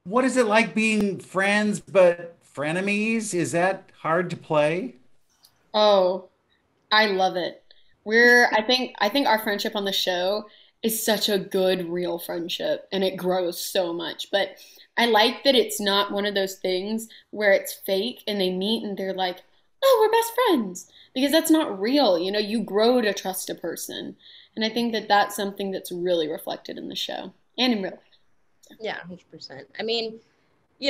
What is it like being friends but frenemies? Is that hard to play? Oh, I love it. I think our friendship on the show is such a good real friendship and it grows so much. But I like that it's not one of those things where it's fake and they meet and they're like, "Oh, we're best friends." Because that's not real. You grow to trust a person. And I think that that's something that's really reflected in the show and in real life. Yeah, 100%. I mean,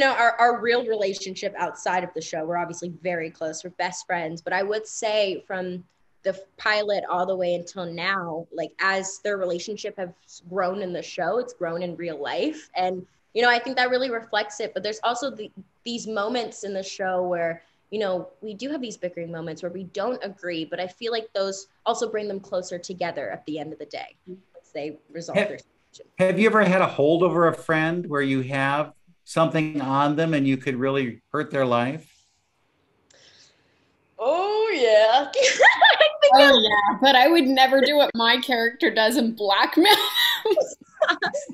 our real relationship outside of the show, we're obviously very close. We're best friends. But I would say from the pilot all the way until now, like as their relationship has grown in the show, it's grown in real life. And, I think that really reflects it. But there's also these moments in the show where, we do have these bickering moments where we don't agree. But I feel like those also bring them closer together at the end of the day once they resolve Have, their situation. have you ever had a hold over a friend where you have something on them and you could really hurt their life? Oh, yeah. I think Oh yeah, but I would never do what my character does and blackmail.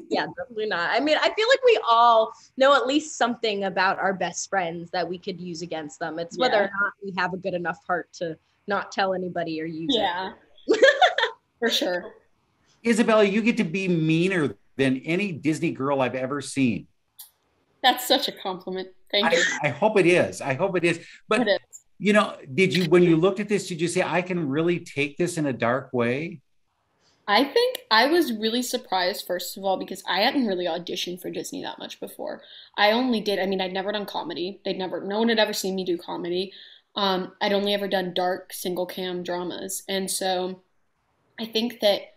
yeah, definitely not. I mean, I feel like we all know at least something about our best friends that we could use against them. It's whether Yeah. or not we have a good enough heart to not tell anybody or use it. Yeah, for sure. Isabella, you get to be meaner than any Disney girl I've ever seen. That's such a compliment. Thank you. I hope it is. I hope it is. It But, is. did you, when you looked at this, did you say, I can really take this in a dark way? I think I was really surprised, first of all, because I hadn't really auditioned for Disney that much before. I mean, I'd never done comedy. No one had ever seen me do comedy. I'd only ever done dark single cam dramas. And so I think that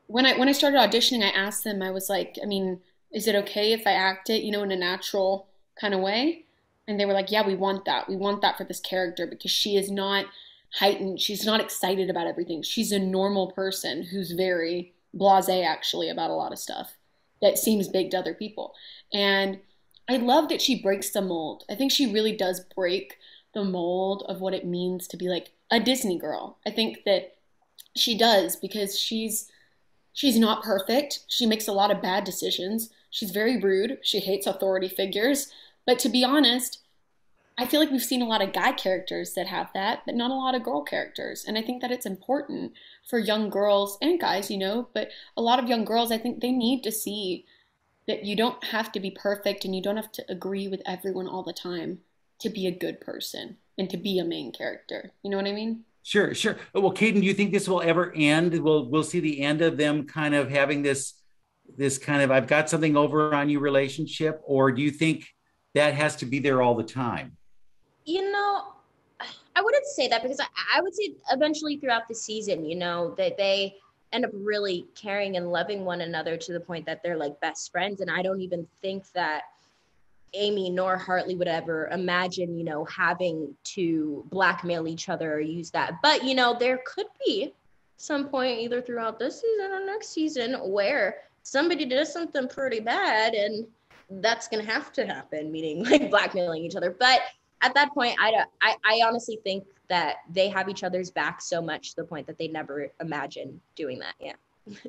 when I started auditioning, I asked them, I was like, I mean, is it okay if I act it, in a natural kind of way? And they were like, yeah, we want that. We want that for this character because she is not heightened. She's not excited about everything. She's a normal person who's very blasé actually about a lot of stuff that seems big to other people. And I love that she breaks the mold. I think she really does break the mold of what it means to be like a Disney girl. I think that she does because she's not perfect. She makes a lot of bad decisions. She's very rude. She hates authority figures. But to be honest, I feel like we've seen a lot of guy characters that have that, but not a lot of girl characters. And I think that it's important for young girls and guys, but a lot of young girls, I think they need to see that you don't have to be perfect and you don't have to agree with everyone all the time to be a good person and to be a main character. You know what I mean? Sure, sure. Well, Kayden, do you think this will ever end? We'll see the end of them kind of having this kind of I've got something over on you relationship, or do you think that has to be there all the time? You know, I wouldn't say that because I would say eventually throughout the season, that they end up really caring and loving one another to the point that they're like best friends. And I don't even think that Amy nor Hartley would ever imagine, having to blackmail each other or use that. But, there could be some point either throughout this season or next season where somebody does something pretty bad and that's going to have to happen, meaning like blackmailing each other. But at that point, I honestly think that they have each other's back so much to the point that they never imagine doing that. Yeah.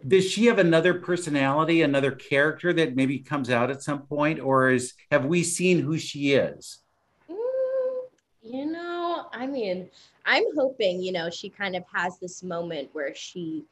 Does she have another personality, another character that maybe comes out at some point, or is have we seen who she is? I mean, I'm hoping, she kind of has this moment where she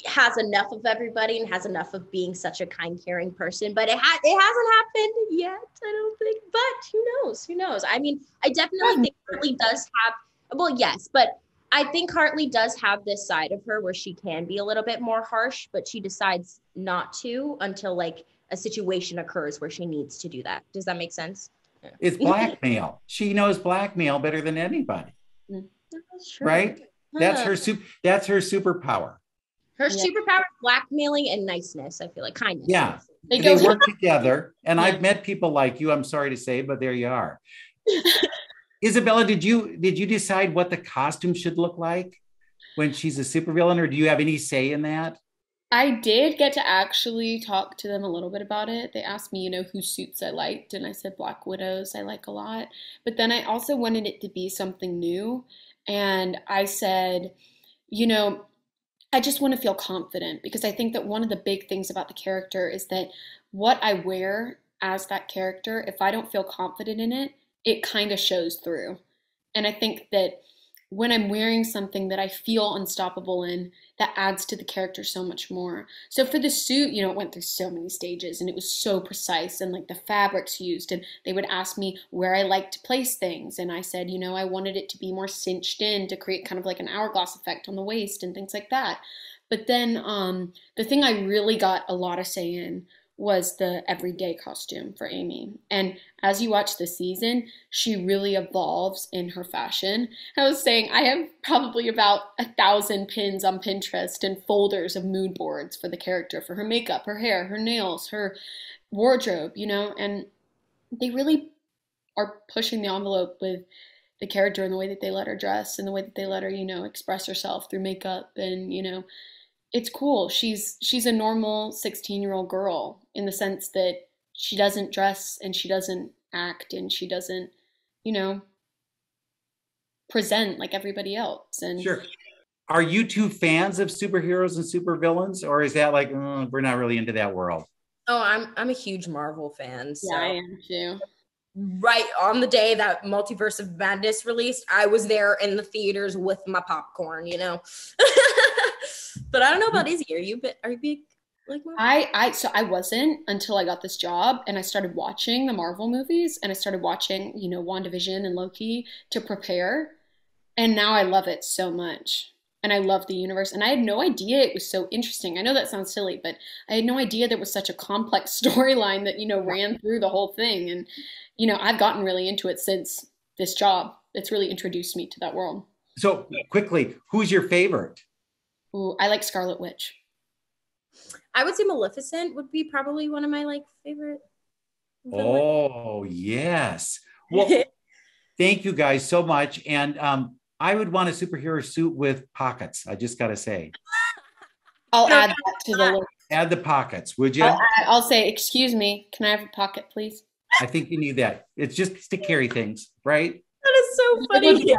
has enough of everybody and has enough of being such a kind, caring person. But it hasn't happened yet, I don't think. But who knows? Who knows? I mean, I definitely think Hartley does have. Well, yes, but I think Hartley does have this side of her where she can be a little bit more harsh, but she decides not to until like a situation occurs where she needs to do that. Does that make sense? It's Yeah. blackmail. She knows blackmail better than anybody, That's true. right? Huh. That's her superpower. Her Yeah. superpower is blackmailing and niceness. I feel like kindness. Yeah. They go They hand work together. And in I've met people like you, I'm sorry to say, but there you are. Isabella, did you decide what the costume should look like when she's a supervillain, or do you have any say in that? I did get to actually talk to them a little bit about it. They asked me, whose suits I liked, and I said Black Widows I like a lot. But then I also wanted it to be something new, and I said, you know, I just want to feel confident because I think that one of the big things about the character is that what I wear as that character, if I don't feel confident in it, it kind of shows through. And I think that when I'm wearing something that I feel unstoppable in, that adds to the character so much more. So for the suit, it went through so many stages and it was so precise, and like the fabrics used, and they would ask me where I like to place things. And I said, I wanted it to be more cinched in to create kind of like an hourglass effect on the waist and things like that. But then the thing I really got a lot of say in was the everyday costume for Amy. And as you watch the season, she really evolves in her fashion. I was saying I have probably about 1,000 pins on Pinterest and folders of mood boards for the character, for her makeup, her hair, her nails, her wardrobe, and they really are pushing the envelope with the character and the way that they let her dress and the way that they let her, express herself through makeup. And, it's cool. She's a normal 16-year-old girl in the sense that she doesn't dress and she doesn't act and she doesn't, present like everybody else. And sure. Are you two fans of superheroes and supervillains, or is that like we're not really into that world? Oh, I'm a huge Marvel fan. So. Yeah, I am too. Right on the day that Multiverse of Madness released, I was there in the theaters with my popcorn, But I don't know about Izzy. Are you big like Marvel? So I wasn't until I got this job and I started watching the Marvel movies and I started watching, WandaVision and Loki to prepare. And now I love it so much. And I love the universe. And I had no idea it was so interesting. I know that sounds silly, but I had no idea there was such a complex storyline that, ran through the whole thing. And, I've gotten really into it since this job. It's really introduced me to that world. So quickly, who's your favorite? Ooh, I like Scarlet Witch. I would say Maleficent would be probably one of my favorite villains. Oh, yes. Well, thank you guys so much. And I would want a superhero suit with pockets. I just got to say. I'll add that to the list. Add the pockets, would you? I'll say, excuse me, can I have a pocket, please? I think you need that. It's just to carry things, right? That is so funny.